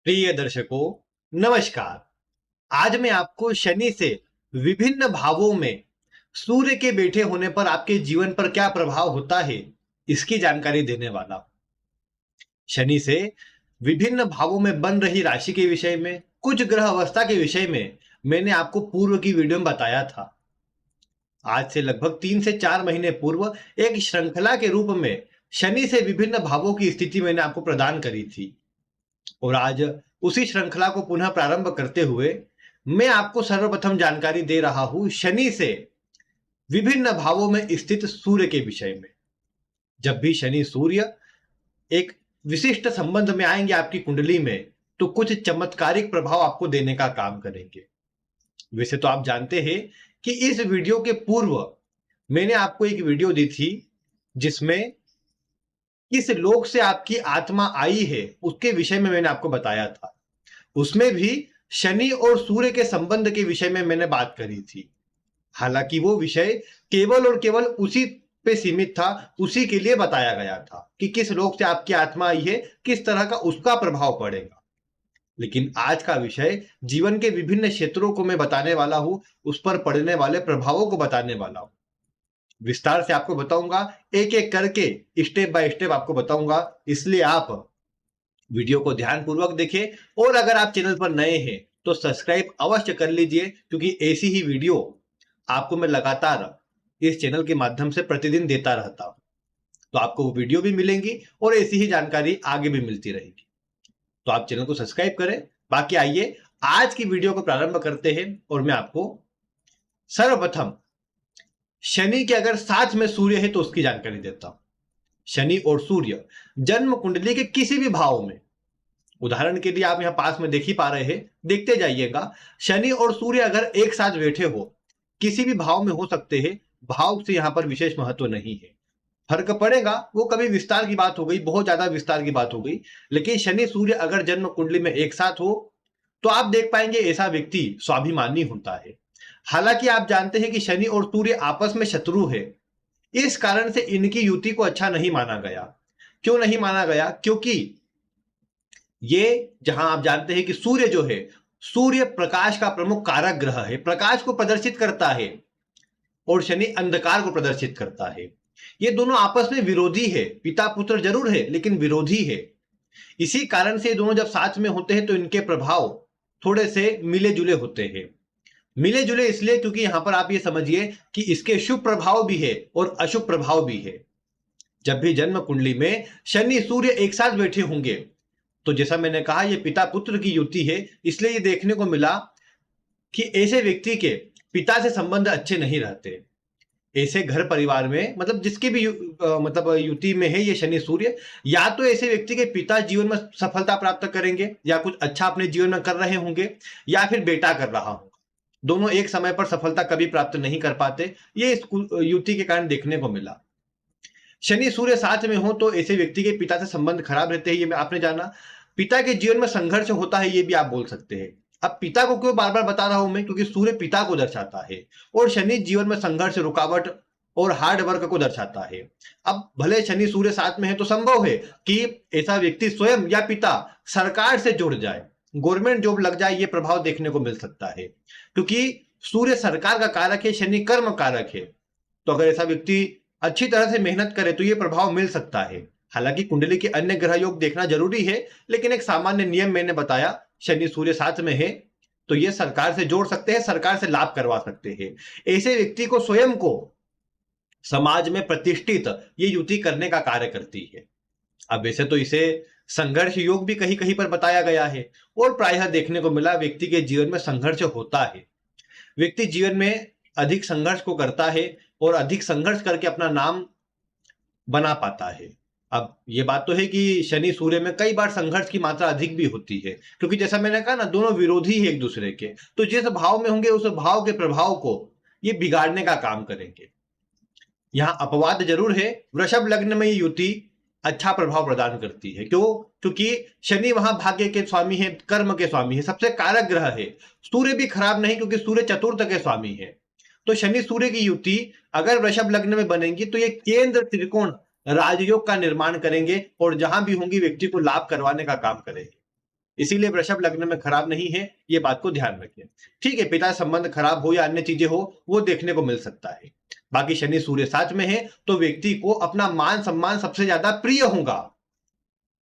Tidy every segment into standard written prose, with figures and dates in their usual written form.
प्रिय दर्शकों, नमस्कार। आज मैं आपको शनि से विभिन्न भावों में सूर्य के बैठे होने पर आपके जीवन पर क्या प्रभाव होता है, इसकी जानकारी देने वाला हूं। शनि से विभिन्न भावों में बन रही राशि के विषय में, कुछ ग्रह अवस्था के विषय में मैंने आपको पूर्व की वीडियो में बताया था। आज से लगभग 3 से 4 महीने पूर्व एक श्रृंखला के रूप में शनि से विभिन्न भावों की स्थिति मैंने आपको प्रदान करी थी। और आज उसी श्रृंखला को पुनः प्रारंभ करते हुए मैं आपको सर्वप्रथम जानकारी दे रहा हूं शनि से विभिन्न भावों में स्थित सूर्य के विषय में। जब भी शनि सूर्य एक विशिष्ट संबंध में आएंगे आपकी कुंडली में, तो कुछ चमत्कारिक प्रभाव आपको देने का काम करेंगे। वैसे तो आप जानते हैं कि इस वीडियो के पूर्व मैंने आपको एक वीडियो दी थी जिसमें किस लोक से आपकी आत्मा आई है उसके विषय में मैंने आपको बताया था। उसमें भी शनि और सूर्य के संबंध के विषय में मैंने बात करी थी। हालांकि वो विषय केवल और केवल उसी पे सीमित था, उसी के लिए बताया गया था कि किस लोक से आपकी आत्मा आई है, किस तरह का उसका प्रभाव पड़ेगा। लेकिन आज का विषय जीवन के विभिन्न क्षेत्रों को मैं बताने वाला हूं, उस पर पड़ने वाले प्रभावों को बताने वाला हूं। विस्तार से आपको बताऊंगा, एक एक करके स्टेप बाय स्टेप आपको बताऊंगा। इसलिए आप वीडियो को ध्यानपूर्वक देखें और अगर आप चैनल पर नए हैं तो सब्सक्राइब अवश्य कर लीजिए, क्योंकि ऐसी ही वीडियो आपको मैं लगातार इस चैनल के माध्यम से प्रतिदिन देता रहता हूं। तो आपको वो वीडियो भी मिलेंगी और ऐसी ही जानकारी आगे भी मिलती रहेगी। तो आप चैनल को सब्सक्राइब करें। बाकी आइए आज की वीडियो को प्रारंभ करते हैं और मैं आपको सर्वप्रथम शनि के अगर साथ में सूर्य है तो उसकी जानकारी देता हूं। शनि और सूर्य जन्म कुंडली के किसी भी भाव में, उदाहरण के लिए आप यहां पास में देख ही पा रहे हैं, देखते जाइएगा। शनि और सूर्य अगर एक साथ बैठे हो, किसी भी भाव में हो सकते हैं, भाव से यहां पर विशेष महत्व नहीं है। फर्क पड़ेगा वो कभी विस्तार की बात हो गई, बहुत ज्यादा विस्तार की बात हो गई। लेकिन शनि सूर्य अगर जन्म कुंडली में एक साथ हो तो आप देख पाएंगे ऐसा व्यक्ति स्वाभिमानी होता है। हालांकि आप जानते हैं कि शनि और सूर्य आपस में शत्रु है, इस कारण से इनकी युति को अच्छा नहीं माना गया। क्यों नहीं माना गया? क्योंकि ये, जहां आप जानते हैं कि सूर्य जो है, सूर्य प्रकाश का प्रमुख कारक ग्रह है, प्रकाश को प्रदर्शित करता है, और शनि अंधकार को प्रदर्शित करता है। ये दोनों आपस में विरोधी है, पिता पुत्र जरूर है लेकिन विरोधी है। इसी कारण से ये दोनों जब साथ में होते हैं तो इनके प्रभाव थोड़े से मिले जुले होते हैं। मिले जुले इसलिए क्योंकि यहां पर आप ये समझिए कि इसके शुभ प्रभाव भी है और अशुभ प्रभाव भी है। जब भी जन्म कुंडली में शनि सूर्य एक साथ बैठे होंगे तो जैसा मैंने कहा, ये पिता पुत्र की युति है। इसलिए ये देखने को मिला कि ऐसे व्यक्ति के पिता से संबंध अच्छे नहीं रहते। ऐसे घर परिवार में, मतलब जिसकी भी मतलब युति में है ये शनि सूर्य, या तो ऐसे व्यक्ति के पिता जीवन में सफलता प्राप्त करेंगे या कुछ अच्छा अपने जीवन में कर रहे होंगे, या फिर बेटा कर रहा होगा। दोनों एक समय पर सफलता कभी प्राप्त नहीं कर पाते। ये इस युति के कारण देखने को मिला। शनि सूर्य साथ में हो तो ऐसे व्यक्ति के पिता से संबंध खराब रहते हैं, ये आपने जाना। पिता के जीवन में संघर्ष होता है, ये भी आप बोल सकते हैं। अब पिता को क्यों बार बार बता रहा हूं मैं? क्योंकि सूर्य पिता को दर्शाता है और शनि जीवन में संघर्ष, रुकावट और हार्ड वर्क को दर्शाता है। अब भले शनि सूर्य साथ में है तो संभव है कि ऐसा व्यक्ति स्वयं या पिता सरकार से जुड़ जाए, गवर्नमेंट जॉब लग जाए, ये प्रभाव देखने को मिल सकता है। क्योंकि सूर्य सरकार का कारक है, शनि कर्म कारक है। तो अगर ऐसा व्यक्ति अच्छी तरह से मेहनत करे तो ये प्रभाव मिल सकता है। हालांकि कुंडली के अन्य ग्रह योग देखना जरूरी है, लेकिन एक सामान्य नियम मैंने बताया, शनि सूर्य साथ में है तो ये सरकार से जोड़ सकते हैं, सरकार से लाभ करवा सकते हैं। ऐसे व्यक्ति को स्वयं को समाज में प्रतिष्ठित ये युति करने का कार्य करती है। अब वैसे तो इसे संघर्ष योग भी कहीं कहीं पर बताया गया है, और प्रायः देखने को मिला व्यक्ति के जीवन में संघर्ष होता है। व्यक्ति जीवन में अधिक संघर्ष को करता है और अधिक संघर्ष करके अपना नाम बना पाता है। अब ये बात तो है कि शनि सूर्य में कई बार संघर्ष की मात्रा अधिक भी होती है, क्योंकि जैसा मैंने कहा ना, दोनों विरोधी है एक दूसरे के। तो जिस भाव में होंगे उस भाव के प्रभाव को ये बिगाड़ने का काम करेंगे। यहां अपवाद जरूर है, वृषभ लग्न में ये युति अच्छा प्रभाव प्रदान करती है। क्यों? क्योंकि शनि वहां भाग्य के स्वामी है, कर्म के स्वामी है, सबसे कारक ग्रह है। सूर्य भी खराब नहीं, क्योंकि सूर्य चतुर्थ के स्वामी है। तो शनि सूर्य की युति अगर वृषभ लग्न में बनेगी तो ये केंद्र त्रिकोण राजयोग का निर्माण करेंगे और जहां भी होंगी व्यक्ति को लाभ करवाने का काम करेंगे। इसीलिए वृषभ लग्न में खराब नहीं है, ये बात को ध्यान रखें। ठीक है, पिता संबंध खराब हो या अन्य चीजें हो, वो देखने को मिल सकता है। बाकी शनि सूर्य साथ में है तो व्यक्ति को अपना मान सम्मान सबसे ज्यादा प्रिय होगा।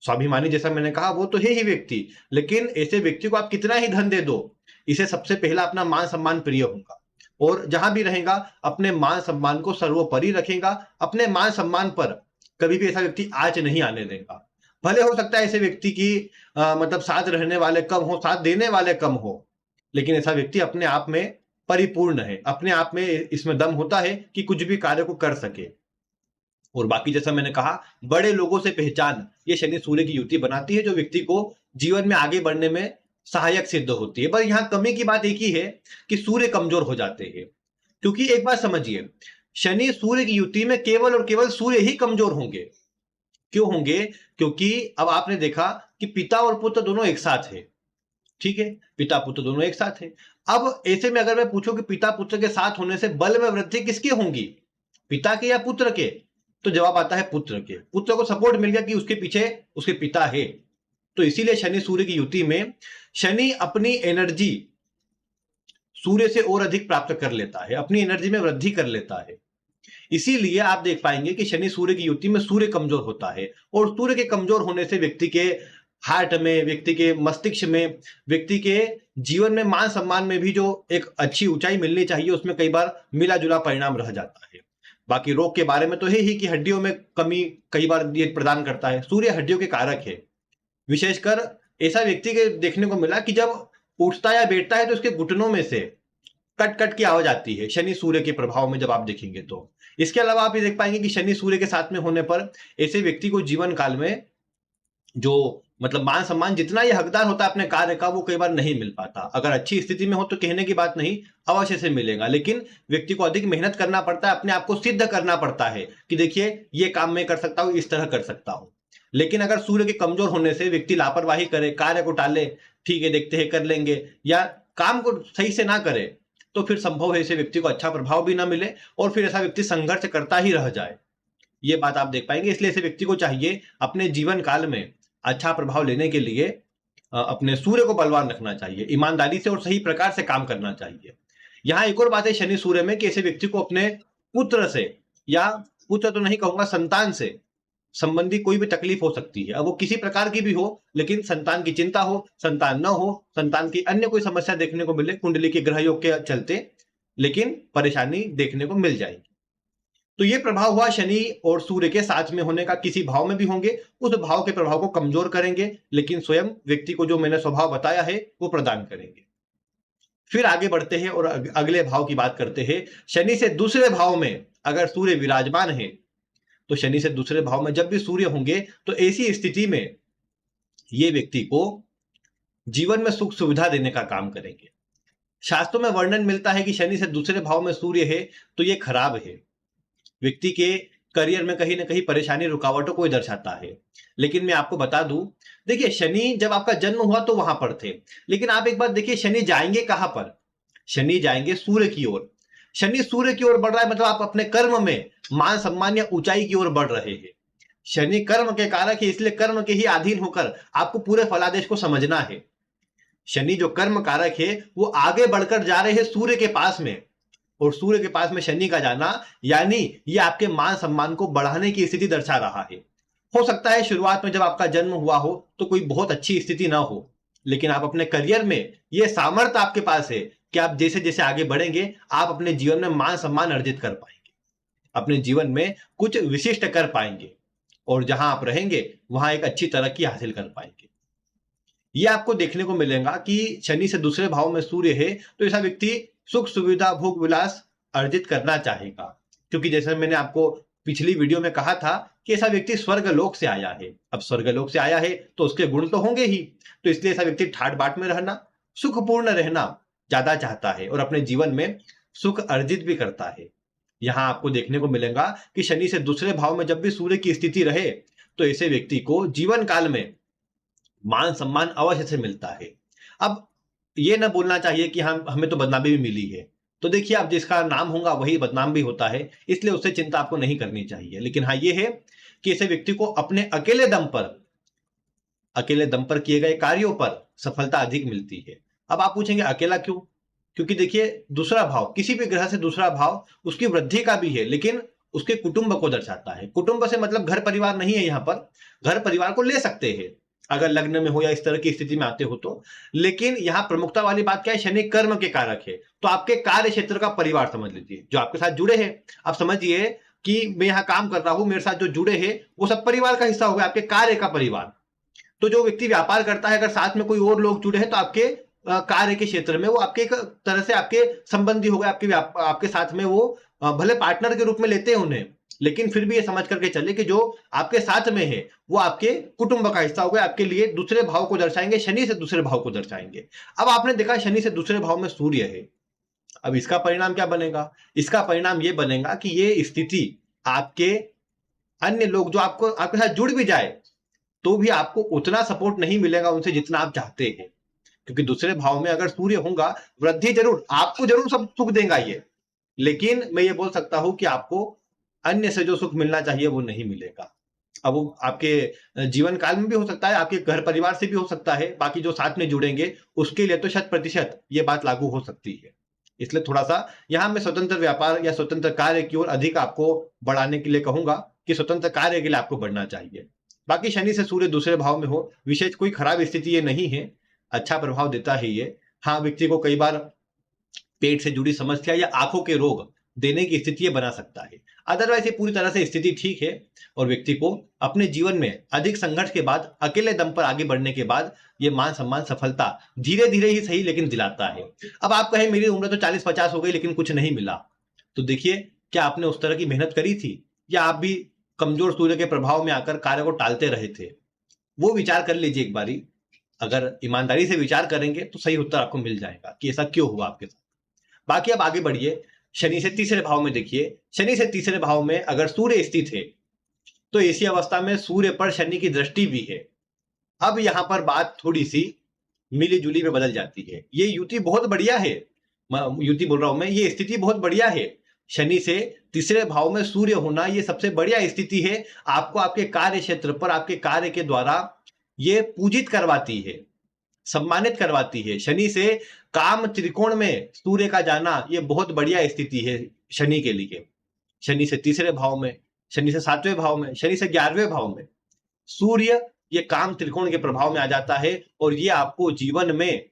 स्वाभिमानी जैसा मैंने कहा वो तो है ही व्यक्ति, लेकिन ऐसे व्यक्ति को आप कितना ही धन दे दो, इसे सबसे पहला अपना मान सम्मान प्रिय होगा। और जहां भी रहेगा अपने मान सम्मान को सर्वोपरि रखेगा, अपने मान सम्मान पर कभी भी ऐसा व्यक्ति आंच नहीं आने देगा। भले हो सकता है ऐसे व्यक्ति की मतलब साथ रहने वाले कम हो, साथ देने वाले कम हो, लेकिन ऐसा व्यक्ति अपने आप में परिपूर्ण है, अपने आप में इसमें दम होता है कि कुछ भी कार्य को कर सके। और बाकी जैसा मैंने कहा, बड़े लोगों से पहचान ये शनि सूर्य की युति बनाती है, जो व्यक्ति को जीवन में आगे बढ़ने में सहायक सिद्ध होती है। पर यहां कमी की बात एक ही है कि सूर्य कमजोर हो जाते हैं। क्योंकि एक बात समझिए, शनि सूर्य की युति में केवल और केवल सूर्य ही कमजोर होंगे। क्यों होंगे? क्योंकि अब आपने देखा कि पिता और पुत्र दोनों एक साथ है। ठीक है, पिता पुत्र दोनों एक साथ है। अब ऐसे में अगर मैं पूछूं कि पिता पुत्र के साथ होने से बल में वृद्धि किसकी होगी, पिता के या पुत्र के? तो जवाब आता है पुत्र के। पुत्र को सपोर्ट मिल गया कि उसके पीछे उसके पिता है। तो इसीलिए शनि सूर्य की युति में शनि अपनी एनर्जी सूर्य से और अधिक प्राप्त कर लेता है, अपनी एनर्जी में वृद्धि कर लेता है। इसीलिए आप देख पाएंगे कि शनि सूर्य की युति में सूर्य कमजोर होता है, और सूर्य के कमजोर होने से व्यक्ति के हार्ट में, व्यक्ति के मस्तिष्क में, व्यक्ति के जीवन में, मान सम्मान में भी जो एक अच्छी ऊंचाई मिलनी चाहिए उसमें कई बार मिला जुला परिणाम रह जाता है। बाकी रोग के बारे में तो है ही कि हड्डियों में कमी कई बार ये प्रदान करता है। सूर्य हड्डियों के कारक है। विशेषकर ऐसा व्यक्ति के देखने को मिला कि जब उठता या बैठता है तो उसके घुटनों में से कट कट की आवाज आती है, शनि सूर्य के प्रभाव में जब आप देखेंगे तो। इसके अलावा आप ये देख पाएंगे कि शनि सूर्य के साथ में होने पर ऐसे व्यक्ति को जीवन काल में जो मतलब मान सम्मान जितना ये हकदार होता है अपने कार्य का, वो कई बार नहीं मिल पाता। अगर अच्छी स्थिति में हो तो कहने की बात नहीं, अवश्य से मिलेगा, लेकिन व्यक्ति को अधिक मेहनत करना पड़ता है, अपने आप को सिद्ध करना पड़ता है कि देखिए ये काम मैं कर सकता हूं, इस तरह कर सकता हूं। लेकिन अगर सूर्य के कमजोर होने से व्यक्ति लापरवाही करे, कार्य को टाले, ठीक है देखते हैं कर लेंगे, या काम को सही से ना करे, तो फिर संभव है ऐसे व्यक्ति को अच्छा प्रभाव भी ना मिले और फिर ऐसा व्यक्ति संघर्ष करता ही रह जाए। ये बात आप देख पाएंगे। इसलिए ऐसे व्यक्ति को चाहिए अपने जीवन काल में अच्छा प्रभाव लेने के लिए अपने सूर्य को बलवान रखना चाहिए, ईमानदारी से और सही प्रकार से काम करना चाहिए। यहाँ एक और बात है शनि सूर्य में कि ऐसे व्यक्ति को अपने पुत्र से, या पुत्र तो नहीं कहूंगा, संतान से संबंधी कोई भी तकलीफ हो सकती है। अब वो किसी प्रकार की भी हो, लेकिन संतान की चिंता हो, संतान न हो, संतान की अन्य कोई समस्या देखने को मिले कुंडली के ग्रह योग के चलते, लेकिन परेशानी देखने को मिल जाएगी। तो ये प्रभाव हुआ शनि और सूर्य के साथ में होने का। किसी भाव में भी होंगे, उस भाव के प्रभाव को कमजोर करेंगे, लेकिन स्वयं व्यक्ति को जो मैंने स्वभाव बताया है वो प्रदान करेंगे। फिर आगे बढ़ते हैं और अगले भाव की बात करते हैं। शनि से दूसरे भाव में अगर सूर्य विराजमान है, तो शनि से दूसरे भाव में जब भी सूर्य होंगे तो ऐसी स्थिति में ये व्यक्ति को जीवन में सुख सुविधा देने का काम करेंगे। शास्त्रों में वर्णन मिलता है कि शनि से दूसरे भाव में सूर्य है तो ये खराब है, व्यक्ति के करियर में कहीं ना कहीं परेशानी, रुकावटों को दर्शाता है। लेकिन मैं आपको बता दूं, देखिए शनि जब आपका जन्म हुआ तो वहां पर थे, लेकिन आप एक बात देखिए शनि जाएंगे कहां पर? शनि जाएंगे सूर्य की ओर। शनि सूर्य की ओर बढ़ रहा है, मतलब आप अपने कर्म में मान सम्मान या ऊंचाई की ओर बढ़ रहे हैं। शनि कर्म के कारक है, इसलिए कर्म के ही अधीन होकर आपको पूरे फलादेश को समझना है। शनि जो कर्म कारक है वो आगे बढ़कर जा रहे हैं सूर्य के पास में, और सूर्य के पास में शनि का जाना यानी ये आपके मान सम्मान को बढ़ाने की स्थिति दर्शा रहा है। हो सकता है शुरुआत में जब आपका जन्म हुआ हो तो कोई बहुत अच्छी स्थिति ना हो, लेकिन आप अपने करियर में ये सामर्थ्य आपके पास है कि आप जैसे जैसे आगे बढ़ेंगे आप अपने जीवन में मान सम्मान अर्जित कर पाएंगे, अपने जीवन में कुछ विशिष्ट कर पाएंगे, और जहां आप रहेंगे वहां एक अच्छी तरक्की हासिल कर पाएंगे। ये आपको देखने को मिलेगा कि शनि से दूसरे भाव में सूर्य है तो ऐसा व्यक्ति सुख सुविधा भोग विलास अर्जित करना चाहेगा, क्योंकि जैसे मैंने आपको पिछली वीडियो में कहा था कि ऐसा व्यक्ति स्वर्ग लोक से आया है। अब स्वर्ग लोक से आया है तो उसके गुण तो होंगे ही, तो इसलिए ऐसा व्यक्ति ठाट बाट में रहना, सुखपूर्ण रहना ज्यादा चाहता है और अपने जीवन में सुख अर्जित भी करता है। यहां आपको देखने को मिलेगा कि शनि से दूसरे भाव में जब भी सूर्य की स्थिति रहे तो ऐसे व्यक्ति को जीवन काल में मान सम्मान अवश्य से मिलता है। अब ये ना बोलना चाहिए कि हम हमें तो बदनामी भी मिली है, तो देखिए अब जिसका नाम होगा वही बदनाम भी होता है, इसलिए उससे चिंता आपको नहीं करनी चाहिए। लेकिन हाँ ये है कि ऐसे व्यक्ति को अपने अकेले दम पर अकेले दम पर किए गए कार्यों पर सफलता अधिक मिलती है। अब आप पूछेंगे अकेला क्यों? क्योंकि देखिए दूसरा भाव, किसी भी ग्रह से दूसरा भाव उसकी वृद्धि का भी है, लेकिन उसके कुटुंब को दर्शाता है। कुटुंब से मतलब घर परिवार नहीं है, यहाँ पर घर परिवार को ले सकते हैं अगर लग्न में हो या इस तरह की स्थिति में आते हो तो। लेकिन यहाँ प्रमुखता वाली बात क्या है, शनि कर्म के कारक है, तो आपके कार्य क्षेत्र का परिवार समझ लीजिए जो आपके साथ जुड़े हैं। आप समझिए कि मैं यहाँ काम कर रहा हूं, मेरे साथ जो जुड़े हैं वो सब परिवार का हिस्सा हो गया, आपके कार्य का परिवार। तो जो व्यक्ति व्यापार करता है, अगर साथ में कोई और लोग जुड़े हैं तो आपके कार्य के क्षेत्र में वो आपके एक तरह से आपके संबंधी हो गए, आपके साथ में वो भले पार्टनर के रूप में लेते हैं उन्हें, लेकिन फिर भी ये समझ करके चले कि जो आपके साथ में है वो आपके कुटुंब का हिस्सा हो गए, आपके लिए दूसरे भाव को दर्शाएंगे, शनि से दूसरे भाव को दर्शाएंगे। अब आपने देखा शनि से दूसरे भाव में सूर्य है, अब इसका परिणाम क्या बनेगा? इसका परिणाम ये बनेगा कि ये स्थिति आपके अन्य लोग जो आपको आपके साथ जुड़ भी जाए तो भी आपको उतना सपोर्ट नहीं मिलेगा उनसे जितना आप चाहते हैं। क्योंकि दूसरे भाव में अगर सूर्य होगा, वृद्धि जरूर आपको जरूर सब सुख देगा ये, लेकिन मैं ये बोल सकता हूं कि आपको अन्य से जो सुख मिलना चाहिए वो नहीं मिलेगा। अब वो आपके जीवन काल में भी हो सकता है, आपके घर परिवार से भी हो सकता है, बाकी जो साथ में जुड़ेंगे उसके लिए तो 100% ये बात लागू हो सकती है। इसलिए थोड़ा सा यहाँ मैं स्वतंत्र व्यापार या स्वतंत्र कार्य की ओर अधिक आपको बढ़ाने के लिए कहूंगा कि स्वतंत्र कार्य के लिए आपको बढ़ना चाहिए। बाकी शनि से सूर्य दूसरे भाव में हो, विशेष कोई खराब स्थिति ये नहीं है, अच्छा प्रभाव देता है ये। हाँ, व्यक्ति को कई बार पेट से जुड़ी समस्या या आंखों के रोग देने की स्थिति ये बना सकता है। अदरवाइज ये पूरी तरह से स्थिति ठीक है और व्यक्ति को अपने जीवन में अधिक संघर्ष के बाद, अकेले दम पर आगे बढ़ने के बाद ये मान सम्मान सफलता धीरे धीरे ही सही लेकिन दिलाता है। अब आप कहें मेरी उम्र तो 40-50 हो गई लेकिन कुछ नहीं मिला, तो देखिए क्या आपने उस तरह की मेहनत करी थी या आप भी कमजोर सूर्य के प्रभाव में आकर कार्य को टालते रहे थे? वो विचार कर लीजिए एक बारी। अगर ईमानदारी से विचार करेंगे तो सही उत्तर आपको मिल जाएगा कि ऐसा क्यों हुआ आपके साथ। बाकी अब आगे बढ़िए, शनि से तीसरे भाव में देखिए। शनि से तीसरे भाव में अगर सूर्य स्थित है तो ऐसी अवस्था में सूर्य पर शनि की दृष्टि भी है। अब यहां पर बात थोड़ी सी मिली जुली में बदल जाती है। ये युति बहुत बढ़िया है, युति बोल रहा हूं मैं, ये स्थिति बहुत बढ़िया है। शनि से तीसरे भाव में सूर्य होना ये सबसे बढ़िया स्थिति है, आपको आपके कार्य क्षेत्र पर आपके कार्य के द्वारा ये पूजित करवाती है, सम्मानित करवाती है। शनि से काम त्रिकोण में सूर्य का जाना ये बहुत बढ़िया स्थिति है शनि के लिए। शनि से तीसरे भाव में, शनि से 7वें भाव में, शनि से 11वें भाव में सूर्य ये काम त्रिकोण के प्रभाव में आ जाता है और ये आपको जीवन में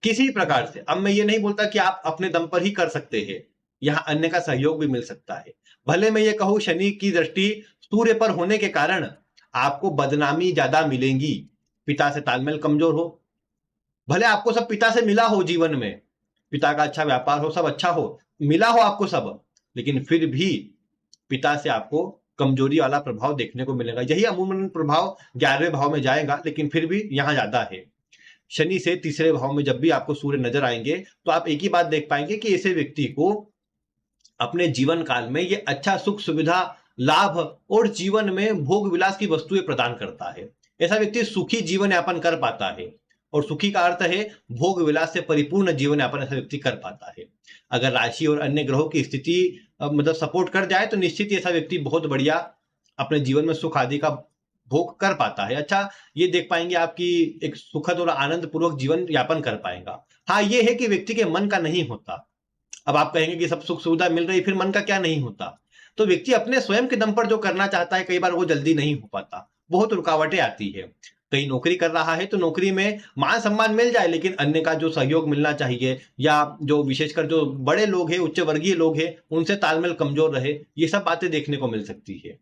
किसी प्रकार से, अब मैं ये नहीं बोलता कि आप अपने दम पर ही कर सकते हैं, यहाँ अन्य का सहयोग भी मिल सकता है। भले मैं ये कहूं शनि की दृष्टि सूर्य पर होने के कारण आपको बदनामी ज्यादा मिलेंगी, पिता से तालमेल कमजोर हो, भले आपको सब पिता से मिला हो, जीवन में पिता का अच्छा व्यापार हो, सब अच्छा हो, मिला हो आपको सब, लेकिन फिर भी पिता से आपको कमजोरी वाला प्रभाव देखने को मिलेगा। यही अमूमन प्रभाव 11वें भाव में जाएगा, लेकिन फिर भी यहां ज्यादा है। शनि से तीसरे भाव में जब भी आपको सूर्य नजर आएंगे तो आप एक ही बात देख पाएंगे कि ऐसे व्यक्ति को अपने जीवन काल में ये अच्छा सुख सुविधा लाभ और जीवन में भोग विलास की वस्तुएं प्रदान करता है। ऐसा व्यक्ति सुखी जीवन यापन कर पाता है, और सुखी का अर्थ है भोग विलास से परिपूर्ण जीवन यापन ऐसा व्यक्ति कर पाता है। अगर राशि और अन्य ग्रहों की स्थिति मतलब सपोर्ट कर जाए तो निश्चित ही ऐसा व्यक्ति बहुत बढ़िया अपने जीवन में सुख आदि का भोग कर पाता है। अच्छा, ये देख पाएंगे आपकी एक सुखद और आनंद पूर्वक जीवन यापन कर पाएगा। हाँ, ये है कि व्यक्ति के मन का नहीं होता। अब आप कहेंगे कि सब सुख सुविधा मिल रही, फिर मन का क्या नहीं होता? तो व्यक्ति अपने स्वयं के दम पर जो करना चाहता है कई बार वो जल्दी नहीं हो पाता, बहुत रुकावटें आती है। कहीं नौकरी कर रहा है तो नौकरी में मान सम्मान मिल जाए, लेकिन अन्य का जो सहयोग मिलना चाहिए या जो विशेषकर जो बड़े लोग हैं, उच्च वर्गीय लोग हैं, उनसे तालमेल कमजोर रहे, ये सब बातें देखने को मिल सकती है।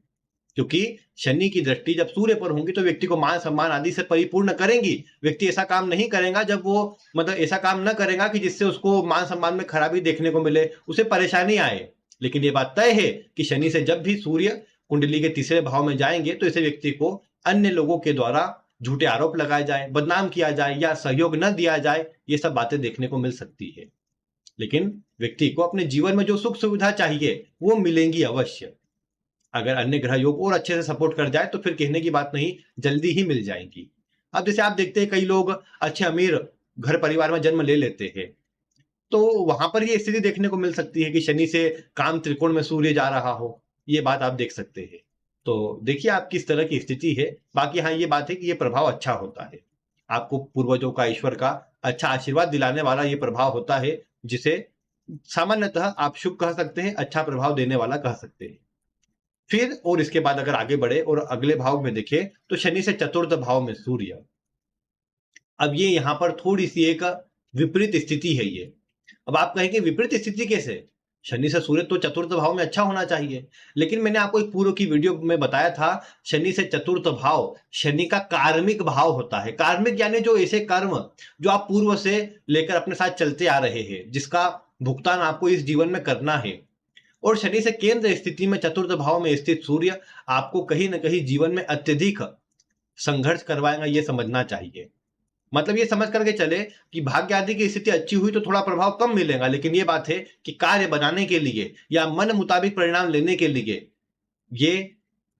क्योंकि शनि की दृष्टि जब सूर्य पर होंगी तो व्यक्ति को मान सम्मान आदि से परिपूर्ण करेंगी। व्यक्ति ऐसा काम नहीं करेगा जब वो मतलब ऐसा काम न करेगा कि जिससे उसको मान सम्मान में खराबी देखने को मिले, उसे परेशानी आए। लेकिन ये बात तय है कि शनि से जब भी सूर्य कुंडली के तीसरे भाव में जाएंगे तो ऐसे व्यक्ति को अन्य लोगों के द्वारा झूठे आरोप लगाए जाए, बदनाम किया जाए या सहयोग न दिया जाए, ये सब बातें देखने को मिल सकती है। लेकिन व्यक्ति को अपने जीवन में जो सुख सुविधा चाहिए वो मिलेंगी अवश्य। अगर अन्य ग्रह योग और अच्छे से सपोर्ट कर जाए तो फिर कहने की बात नहीं, जल्दी ही मिल जाएंगी। अब जैसे आप देखते हैं कई लोग अच्छे अमीर घर परिवार में जन्म ले लेते हैं, तो वहां पर ये स्थिति देखने को मिल सकती है कि शनि से काम त्रिकोण में सूर्य जा रहा हो, ये बात आप देख सकते हैं। तो देखिए आप किस तरह की स्थिति है। बाकी हाँ, ये बात है कि ये प्रभाव अच्छा होता है। आपको पूर्वजों का, ईश्वर का अच्छा आशीर्वाद दिलाने वाला ये प्रभाव होता है, जिसे सामान्यतः आप शुभ कह सकते हैं, अच्छा प्रभाव देने वाला कह सकते हैं। फिर और इसके बाद अगर आगे बढ़े और अगले भाव में देखें, तो शनि से चतुर्थ भाव में सूर्य। अब ये यहाँ पर थोड़ी-सी एक विपरीत स्थिति है ये। अब आप कहेंगे विपरीत स्थिति कैसे? शनि से सूर्य तो चतुर्थ भाव में अच्छा होना चाहिए। लेकिन मैंने आपको एक पूर्व की वीडियो में बताया था, शनि से चतुर्थ भाव, शनि का कार्मिक भाव होता है। कार्मिक यानी जो ऐसे कर्म, जो आप पूर्व से लेकर अपने साथ चलते आ रहे हैं, जिसका भुगतान आपको इस जीवन में करना है। और शनि से केंद्र स्थिति में चतुर्थ भाव में स्थित सूर्य आपको कहीं न कहीं जीवन में अत्यधिक संघर्ष करवाएगा, ये समझना चाहिए। मतलब ये समझ करके चले कि भाग्य आदि की स्थिति अच्छी हुई तो थोड़ा प्रभाव कम मिलेगा, लेकिन ये बात है कि कार्य बनाने के लिए या मन मुताबिक परिणाम लेने के लिए ये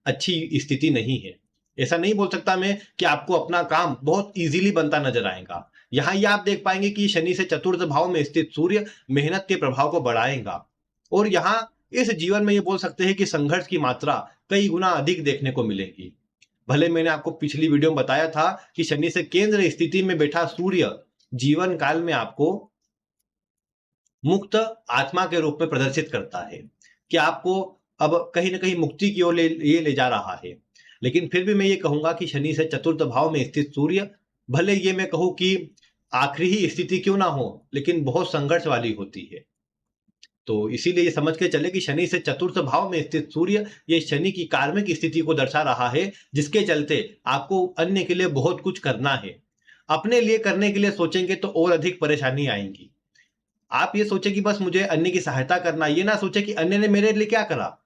अच्छी स्थिति नहीं है। ऐसा नहीं बोल सकता मैं कि आपको अपना काम बहुत इजीली बनता नजर आएगा। यहाँ ये आप देख पाएंगे कि शनि से चतुर्थ भाव में स्थित सूर्य मेहनत के प्रभाव को बढ़ाएगा। और यहाँ इस जीवन में ये बोल सकते हैं कि संघर्ष की मात्रा कई गुना अधिक देखने को मिलेगी। भले मैंने आपको पिछली वीडियो में बताया था कि शनि से केंद्र स्थिति में बैठा सूर्य जीवन काल में आपको मुक्त आत्मा के रूप में प्रदर्शित करता है कि आपको अब कहीं ना कहीं मुक्ति की ओर ये ले जा रहा है। लेकिन फिर भी मैं ये कहूंगा कि शनि से चतुर्थ भाव में स्थित सूर्य, भले ये मैं कहूं कि आखिरी ही स्थिति क्यों ना हो, लेकिन बहुत संघर्ष वाली होती है। तो इसीलिए ये समझ के चले कि शनि से चतुर्थ भाव में स्थित सूर्य ये शनि की कार्मिक स्थिति को दर्शा रहा है, जिसके चलते आपको अन्य के लिए बहुत कुछ करना है। अपने लिए करने के लिए सोचेंगे तो और अधिक परेशानी आएंगी। आप ये सोचे कि बस मुझे अन्य की सहायता करना, ये ना सोचे कि अन्य ने मेरे लिए क्या करा।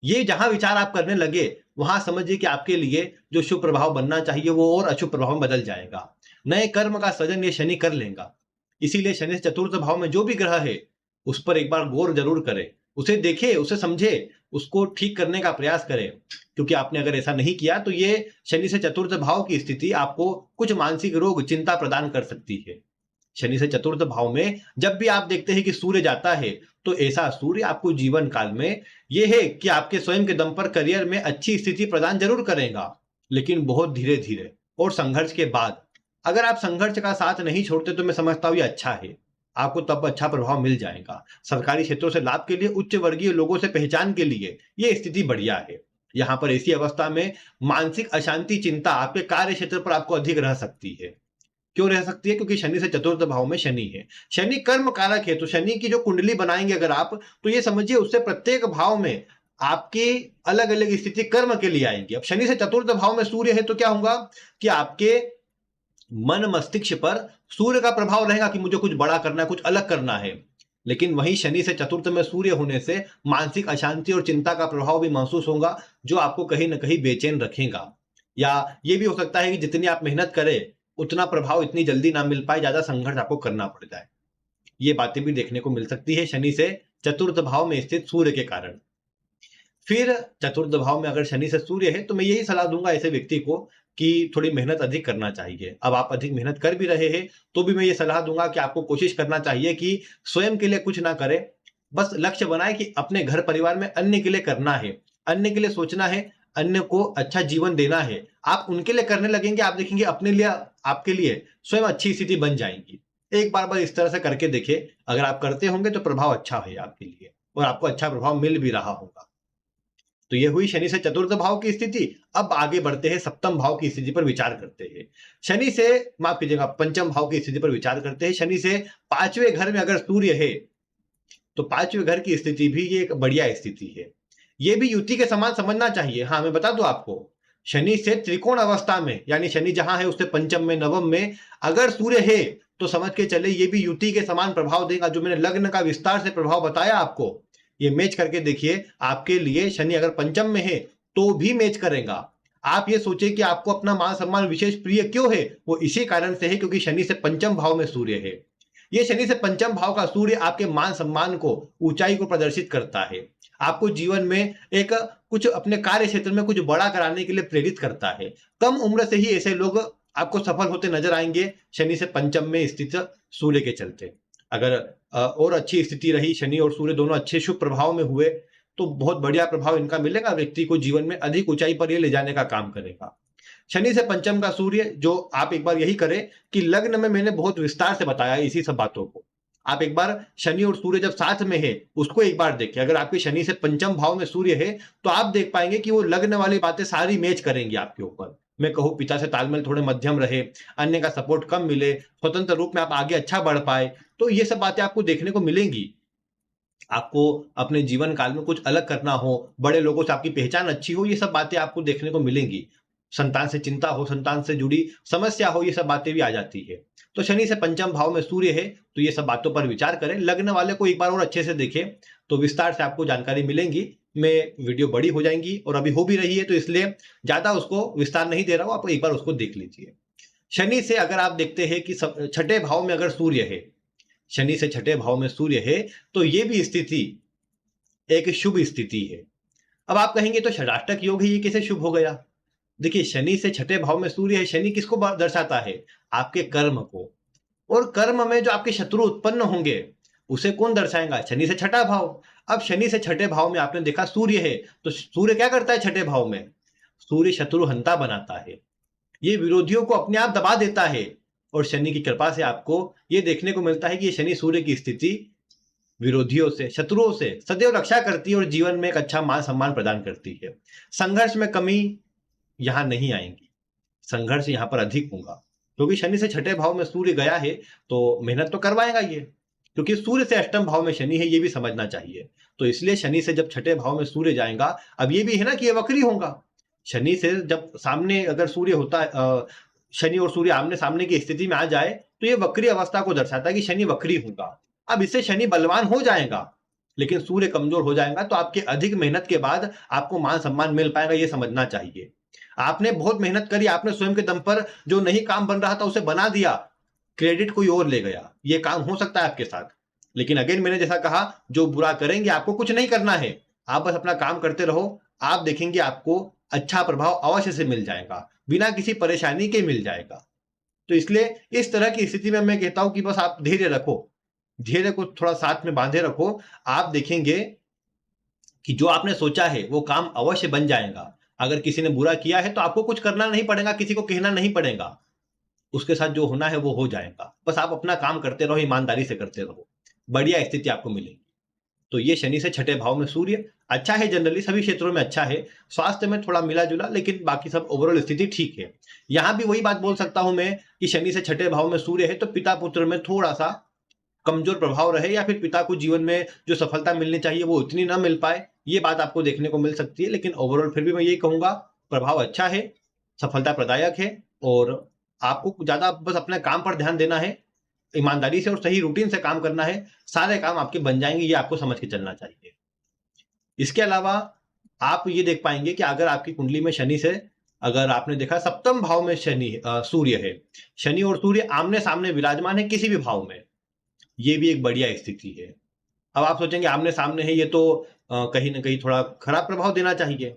ये जहां विचार आप करने लगे, वहां समझिए कि आपके लिए जो शुभ प्रभाव बनना चाहिए वो और अशुभ प्रभाव में बदल जाएगा। नए कर्म का सृजन ये शनि कर लेगा। इसीलिए शनि से चतुर्थ भाव में जो भी ग्रह है, उस पर एक बार गौर जरूर करें। उसे देखे, उसे समझे, उसको ठीक करने का प्रयास करें। क्योंकि आपने अगर ऐसा नहीं किया तो ये शनि से चतुर्थ भाव की स्थिति आपको कुछ मानसिक रोग, चिंता प्रदान कर सकती है। शनि से चतुर्थ भाव में जब भी आप देखते हैं कि सूर्य जाता है, तो ऐसा सूर्य आपको जीवन काल में यह है कि आपके स्वयं के दम पर करियर में अच्छी स्थिति प्रदान जरूर करेगा, लेकिन बहुत धीरे धीरे और संघर्ष के बाद। अगर आप संघर्ष का साथ नहीं छोड़ते तो मैं समझता हूं ये अच्छा है। आपको तब अच्छा प्रभाव मिल जाएगा। सरकारी क्षेत्रों से लाभ के लिए, उच्च वर्गीय लोगों से पहचान के लिए ये स्थिति बढ़िया है। यहाँ पर ऐसी अवस्था में मानसिक अशांति, चिंता आपके कार्य क्षेत्र पर आपको अधिक रह सकती है। क्यों रह सकती है? क्योंकि शनि से चतुर्थ भाव में शनि है। शनि कर्म कारक है, तो शनि की जो कुंडली बनाएंगे अगर आप, तो ये समझिए उससे प्रत्येक भाव में आपकी अलग अलग स्थिति कर्म के लिए आएंगी। अब शनि से चतुर्थ भाव में सूर्य है तो क्या होगा कि आपके मन मस्तिष्क पर सूर्य का प्रभाव रहेगा कि मुझे कुछ बड़ा करना है, कुछ अलग करना है। लेकिन वहीं शनि से चतुर्थ में सूर्य होने से मानसिक अशांति और चिंता का प्रभाव भी महसूस होगा, जो आपको कहीं ना कहीं बेचैन रखेगा। या ये भी हो सकता है कि जितनी आप मेहनत करें, उतना प्रभाव इतनी जल्दी ना मिल पाए, ज्यादा संघर्ष आपको करना पड़ जाए। ये बातें भी देखने को मिल सकती है शनि से चतुर्थ भाव में स्थित सूर्य के कारण। फिर चतुर्थ भाव में अगर शनि से सूर्य है, तो मैं यही सलाह दूंगा ऐसे व्यक्ति को कि थोड़ी मेहनत अधिक करना चाहिए। अब आप अधिक मेहनत कर भी रहे हैं, तो भी मैं ये सलाह दूंगा कि आपको कोशिश करना चाहिए कि स्वयं के लिए कुछ ना करें। बस लक्ष्य बनाए कि अपने घर परिवार में अन्य के लिए करना है, अन्य के लिए सोचना है, अन्य को अच्छा जीवन देना है। आप उनके लिए करने लगेंगे, आप देखेंगे अपने लिए, आपके लिए स्वयं अच्छी स्थिति बन जाएगी। एक बार बस इस तरह से करके देखिए, अगर आप करते होंगे तो प्रभाव अच्छा है आपके लिए और आपको अच्छा प्रभाव मिल भी रहा होगा। तो ये हुई शनि से चतुर्थ भाव की स्थिति। अब आगे बढ़ते हैं, सप्तम भाव की स्थिति पर विचार करते हैं। शनि से, माफ कीजिएगा, पंचम भाव की स्थिति पर विचार करते हैं। शनि से पांचवें घर में अगर सूर्य है, तो पांचवें घर की स्थिति भी ये एक बढ़िया स्थिति है। ये भी युति के समान समझना चाहिए। हाँ, मैं बता दूं आपको, शनि से त्रिकोण अवस्था में, यानी शनि जहां है उससे पंचम में, नवम में अगर सूर्य है, तो समझ के चले ये भी युति के समान प्रभाव देगा। जो मैंने लग्न का विस्तार से प्रभाव बताया आपको, ये मैच करके देखिए। आपके लिए शनि अगर पंचम में है तो भी मैच करेगा। आप ये सोचे कि आपको अपना मान सम्मान विशेष प्रिय क्यों है, वो इसी कारण से है क्योंकि शनि से पंचम भाव में सूर्य है। ये शनि से पंचम भाव का सूर्य आपके मान सम्मान को, ऊंचाई को प्रदर्शित करता है। आपको जीवन में एक कुछ अपने कार्य क्षेत्र में कुछ बड़ा कराने के लिए प्रेरित करता है। कम उम्र से ही ऐसे लोग आपको सफल होते नजर आएंगे शनि से पंचम में स्थित सूर्य के चलते। अगर और अच्छी स्थिति रही, शनि और सूर्य दोनों अच्छे शुभ प्रभाव में हुए, तो बहुत बढ़िया प्रभाव इनका मिलेगा, व्यक्ति को जीवन में अधिक ऊंचाई पर ये ले जाने का काम करेगा। शनि से पंचम का सूर्य, जो आप एक बार यही करें कि लग्न में मैंने बहुत विस्तार से बताया इसी सब बातों को। आप एक बार शनि और सूर्य जब साथ में है उसको एक बार देखिए। अगर आपके शनि से पंचम भाव में सूर्य है तो आप देख पाएंगे कि वो लग्न वाली बातें सारी मैच करेंगी आपके ऊपर। मैं कहूँ पिता से तालमेल थोड़े मध्यम रहे, अन्य का सपोर्ट कम मिले, स्वतंत्र रूप में आप आगे अच्छा बढ़ पाए, तो ये सब बातें आपको देखने को मिलेंगी। आपको अपने जीवन काल में कुछ अलग करना हो, बड़े लोगों से आपकी पहचान अच्छी हो, ये सब बातें आपको देखने को मिलेंगी। संतान से चिंता हो, संतान से जुड़ी समस्या हो, ये सब बातें भी आ जाती है। तो शनि से पंचम भाव में सूर्य है तो ये सब बातों पर विचार करें। लग्न वाले को एक बार और अच्छे से देखें तो विस्तार से आपको जानकारी मिलेंगी। मैं वीडियो बड़ी हो जाएंगी और अभी हो भी रही है तो इसलिए ज्यादा उसको विस्तार नहीं दे रहा हूं, आप एक बार उसको देख लीजिए। शनि से अगर आप देखते हैं कि छठे भाव में अगर सूर्य है, शनि से छठे भाव में सूर्य है तो ये भी स्थिति एक शुभ स्थिति है। अब आप कहेंगे तो षडाष्टक योग है, ये कैसे शुभ हो गया? देखिए शनि से छठे भाव में सूर्य है, शनि किसको दर्शाता है? आपके कर्म को। और कर्म में जो आपके शत्रु उत्पन्न होंगे उसे कौन दर्शाएगा? शनि से छठा भाव। अब शनि से छठे भाव में आपने देखा सूर्य है, तो सूर्य क्या करता है छठे भाव में? सूर्य शत्रुहंता बनाता है, ये विरोधियों को अपने आप दबा देता है। और शनि की कृपा से आपको ये देखने को मिलता है कि ये शनि सूर्य की स्थिति विरोधियों से, शत्रुओं से सदैव रक्षा करती है और जीवन में एक अच्छा मान सम्मान प्रदान करती है। संघर्ष में कमी यहां नहीं आएंगी, संघर्ष यहां पर अधिक होगा, क्योंकि शनि से छठे भाव में सूर्य गया है तो मेहनत तो करवाएगा ये, क्योंकि सूर्य से अष्टम भाव में शनि है, ये भी समझना चाहिए। तो इसलिए शनि से जब छठे भाव में सूर्य जाएगा, अब ये भी है ना कि ये वक्री होगा। शनि से जब सामने अगर सूर्य होता है, शनि और सूर्य आमने सामने की स्थिति में आ जाए तो ये वक्री अवस्था को दर्शाता है कि शनि वक्री होगा। अब इससे शनि बलवान हो जाएगा लेकिन सूर्य कमजोर हो जाएगा, तो आपके अधिक मेहनत के बाद आपको मान सम्मान मिल पाएगा, ये समझना चाहिए। आपने बहुत मेहनत करी, आपने स्वयं के दम पर जो नहीं काम बन रहा था उसे बना दिया, क्रेडिट कोई और ले गया, ये काम हो सकता है आपके साथ। लेकिन अगेन मैंने जैसा कहा, जो बुरा करेंगे आपको कुछ नहीं करना है, आप बस अपना काम करते रहो, आप देखेंगे आपको अच्छा प्रभाव अवश्य से मिल जाएगा, बिना किसी परेशानी के मिल जाएगा। तो इसलिए इस तरह की स्थिति में मैं कहता हूं कि बस आप धैर्य रखो, धैर्य को थोड़ा साथ में बांधे रखो। आप देखेंगे कि जो आपने सोचा है वो काम अवश्य बन जाएगा। अगर किसी ने बुरा किया है तो आपको कुछ करना नहीं पड़ेगा, किसी को कहना नहीं पड़ेगा, उसके साथ जो होना है वो हो जाएगा। बस आप अपना काम करते रहो, ईमानदारी से करते रहो, बढ़िया स्थिति आपको मिलेगी। तो ये शनि से छठे भाव में सूर्य अच्छा है, जनरली सभी क्षेत्रों में अच्छा है। स्वास्थ्य में थोड़ा मिला जुला, लेकिन बाकी सब ओवरऑल स्थिति ठीक है। यहां भी वही बात बोल सकता हूं मैं कि शनि से छठे भाव में सूर्य है तो पिता पुत्र में थोड़ा सा कमजोर प्रभाव रहे, या फिर पिता को जीवन में जो सफलता मिलनी चाहिए वो उतनी ना मिल पाए, ये बात आपको देखने को मिल सकती है। लेकिन ओवरऑल फिर भी मैं यही कहूंगा, प्रभाव अच्छा है, सफलता प्रदायक है, और आपको ज्यादा बस अपने काम पर ध्यान देना है, ईमानदारी से और सही रूटीन से काम करना है, सारे काम आपके बन जाएंगे, ये आपको समझ के चलना चाहिए। इसके अलावा आप ये देख पाएंगे कि अगर आपकी कुंडली में शनि से, अगर आपने देखा सप्तम भाव में शनि सूर्य है, शनि और सूर्य आमने सामने विराजमान है किसी भी भाव में, ये भी एक बढ़िया स्थिति है। अब आप सोचेंगे आमने सामने है, ये तो कहीं ना कहीं थोड़ा खराब प्रभाव देना चाहिए,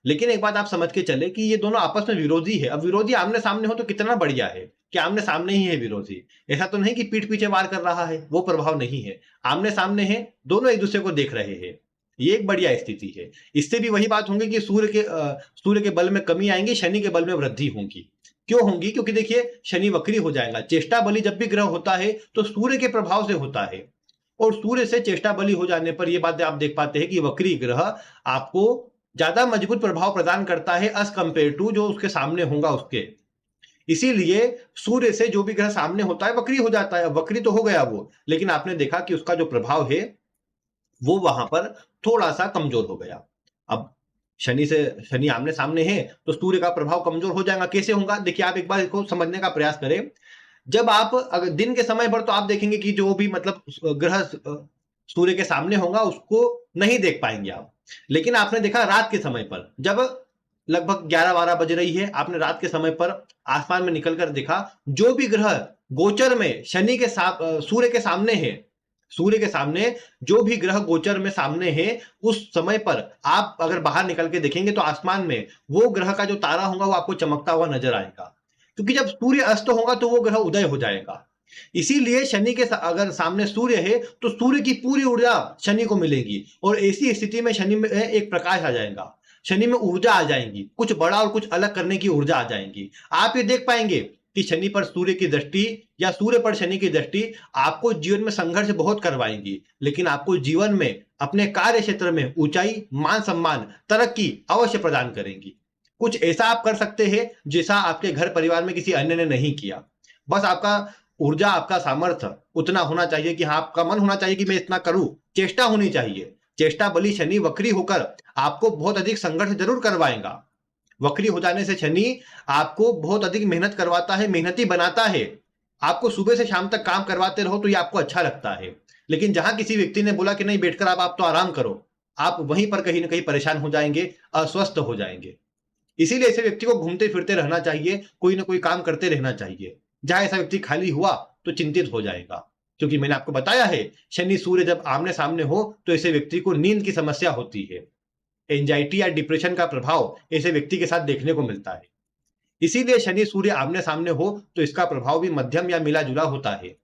लेकिन एक बात आप समझ के चले कि ये दोनों आपस में विरोधी है। अब विरोधी आमने सामने हो तो कितना बढ़िया है कि आमने सामने ही है विरोधी, ऐसा तो नहीं कि पीठ पीछे वार कर रहा है, वो प्रभाव नहीं है। आमने सामने है, दोनों एक दूसरे को देख रहे हैं, ये एक बढ़िया स्थिति है। इससे भी वही बात होंगी कि सूर्य के बल में कमी आएंगी, शनि के बल में वृद्धि होगी। क्यों होंगी? क्योंकि देखिए शनि वक्री हो जाएगा। चेष्टा बलि जब भी ग्रह होता है तो सूर्य के प्रभाव से होता है, और सूर्य से चेष्टा बलि हो जाने पर यह बात आप देख पाते हैं कि वक्री ग्रह आपको ज्यादा मजबूत प्रभाव प्रदान करता है एज कंपेयर टू जो उसके सामने होगा उसके। इसीलिए सूर्य से जो भी ग्रह सामने होता है वक्री हो जाता है। वक्री तो हो गया वो, लेकिन आपने देखा कि उसका जो प्रभाव है वो वहां पर थोड़ा सा कमजोर हो गया। अब शनि आमने सामने है तो सूर्य का प्रभाव कमजोर हो जाएगा। कैसे होगा? देखिए आप एक बार इसको समझने का प्रयास करें। जब आप अगर दिन के समय पर, तो आप देखेंगे कि जो भी मतलब ग्रह सूर्य के सामने होगा उसको नहीं देख पाएंगे आप। लेकिन आपने देखा रात के समय पर, जब लगभग 11-12 बज रही है, आपने रात के समय पर आसमान में निकलकर देखा, जो भी ग्रह गोचर में शनि के सूर्य के सामने है, सूर्य के सामने जो भी ग्रह गोचर में सामने है, उस समय पर आप अगर बाहर निकल के देखेंगे तो आसमान में वो ग्रह का जो तारा होगा वो आपको चमकता हुआ नजर आएगा। क्योंकि जब सूर्य अस्त होगा तो वो ग्रह उदय हो जाएगा, इसीलिए शनि के अगर सामने सूर्य है तो सूर्य की पूरी ऊर्जा शनि को मिलेगी और ऐसी स्थिति में शनि में एक प्रकाश आ जाएगा, शनि में ऊर्जा आ जाएगी, कुछ बड़ा और कुछ अलग करने की ऊर्जा आ जाएगी। आप ये देख पाएंगे कि शनि पर सूर्य की दृष्टि या सूर्य पर शनि की दृष्टि आपको जीवन में संघर्ष बहुत करवाएंगी, लेकिन आपको जीवन में अपने कार्य क्षेत्र में ऊंचाई, मान सम्मान, तरक्की अवश्य प्रदान करेंगी। कुछ ऐसा आप कर सकते हैं जैसा आपके घर परिवार में किसी अन्य ने नहीं किया। बस आपका ऊर्जा, आपका सामर्थ्य उतना होना चाहिए कि हाँ, आपका मन होना चाहिए कि मैं इतना करूं, चेष्टा होनी चाहिए। चेष्टा बली शनि वक्री होकर आपको बहुत अधिक संघर्ष जरूर करवाएगा। वक्री हो जाने से शनि आपको बहुत अधिक मेहनत करवाता है, मेहनती बनाता है। आपको सुबह से शाम तक काम करवाते रहो तो ये आपको अच्छा लगता है, लेकिन जहां किसी व्यक्ति ने बोला कि नहीं बैठकर आप तो आराम करो, आप वहीं पर कहीं ना कहीं परेशान हो जाएंगे, अस्वस्थ हो जाएंगे। इसीलिए ऐसे व्यक्ति को घूमते फिरते रहना चाहिए, कोई ना कोई काम करते रहना चाहिए। जहां ऐसा व्यक्ति खाली हुआ तो चिंतित हो जाएगा, क्योंकि मैंने आपको बताया है शनि सूर्य जब आमने सामने हो तो ऐसे व्यक्ति को नींद की समस्या होती है। एंजाइटी या डिप्रेशन का प्रभाव ऐसे व्यक्ति के साथ देखने को मिलता है। इसीलिए शनि सूर्य आमने सामने हो तो इसका प्रभाव भी मध्यम या मिला जुला होता है।